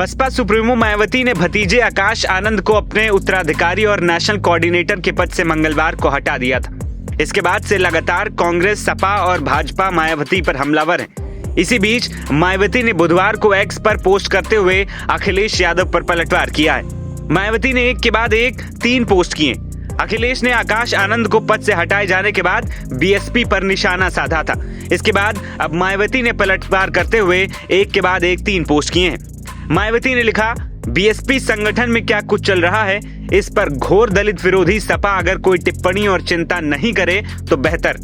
Baspa supremo Mayawati ने भतीजे आकाश आनंद को अपने उत्तराधिकारी और नेशनल कोऑर्डिनेटर के पद से मंगलवार को हटा दिया था। इसके बाद से लगातार कांग्रेस, सपा और भाजपा मायावती पर हमलावर हैं। इसी बीच मायावती ने बुधवार को एक्स पर पोस्ट करते हुए अखिलेश यादव पर पलटवार किया है। मायावती ने एक के बाद एक 3 पोस्ट किए। अखिलेश ने आकाश आनंद को पद से हटाए जाने के बाद बीएसपी पर निशाना साधा था। इसके बाद अब मायावती ने पलटवार करते हुए एक के बाद एक 3 पोस्ट किए हैं। मायावती ने लिखा, बीएसपी संगठन में क्या कुछ चल रहा है, इस पर घोर दलित विरोधी सपा अगर कोई टिप्पणी और चिंता नहीं करे तो बेहतर।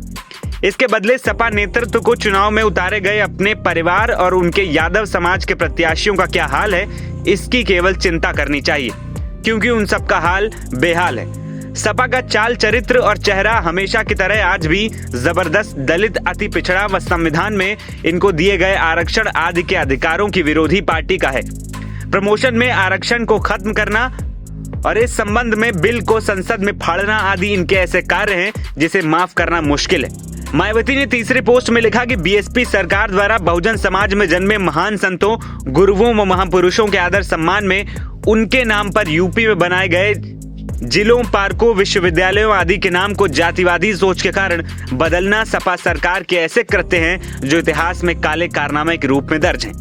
इसके बदले सपा नेतृत्व को चुनाव में उतारे गए अपने परिवार और उनके यादव समाज के प्रत्याशियों का क्या हाल है, इसकी केवल चिंता करनी चाहिए, क्योंकि उन सब का हाल बेहाल है। सपा का चाल चरित्र और चेहरा हमेशा की तरह आज भी जबरदस्त दलित, अति पिछड़ा व संविधान में इनको दिए गए आरक्षण आदि के अधिकारों की विरोधी पार्टी का है। प्रमोशन में आरक्षण को खत्म करना और इस संबंध में बिल को संसद में फाड़ना आदि इनके ऐसे कार्य हैं जिसे माफ करना मुश्किल है। मायावती ने तीसरे पोस्ट में लिखा कि बीएसपी सरकार द्वारा बहुजन समाज में जन्मे महान संतों, गुरुओं व महापुरुषों के आदर सम्मान में उनके नाम पर यूपी में बनाए गए जिलों, पार्कों, विश्वविद्यालयों आदि के नाम को जातिवादी सोच के कारण बदलना सपा सरकार के ऐसे कृत्य हैं जो इतिहास में काले कारनामे के रूप में दर्ज हैं।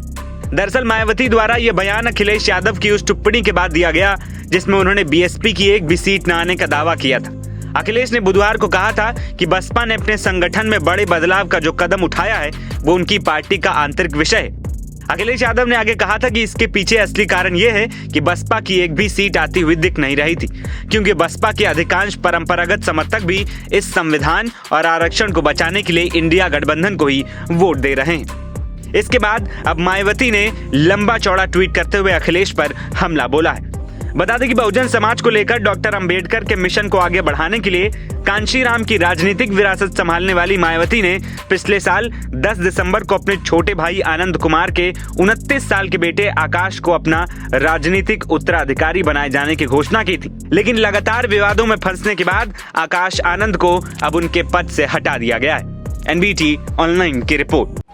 दरअसल मायावती द्वारा यह बयान अखिलेश यादव की उस टिप्पणी के बाद दिया गया जिसमें उन्होंने बीएसपी की एक भी सीट न आने का दावा किया था। अखिलेश ने बुधवार को कहा था कि बसपा ने अपने संगठन में बड़े बदलाव का जो कदम उठाया है वो उनकी पार्टी का आंतरिक विषय है। अखिलेश यादव ने आगे कहा था कि इसके पीछे असली कारण यह है कि बसपा की एक भी सीट आती हुई दिख नहीं रही थी, क्योंकि बसपा के अधिकांश परंपरागत समर्थक भी इस संविधान और आरक्षण को बचाने के लिए इंडिया गठबंधन को ही वोट दे रहे हैं। इसके बाद अब मायावती ने लंबा चौड़ा ट्वीट करते हुए अखिलेश पर हमला बोला है। बता दें कि बहुजन समाज को लेकर डॉक्टर अंबेडकर के मिशन को आगे बढ़ाने के लिए कांशीराम की राजनीतिक विरासत संभालने वाली मायावती ने पिछले साल 10 दिसंबर को अपने छोटे भाई आनंद कुमार के 29 साल के बेटे आकाश को अपना राजनीतिक उत्तराधिकारी बनाए जाने की घोषणा की थी। लेकिन लगातार विवादों में फंसने के बाद आकाश आनंद को अब उनके पद से हटा दिया गया है। एनबीटी ऑनलाइन की रिपोर्ट।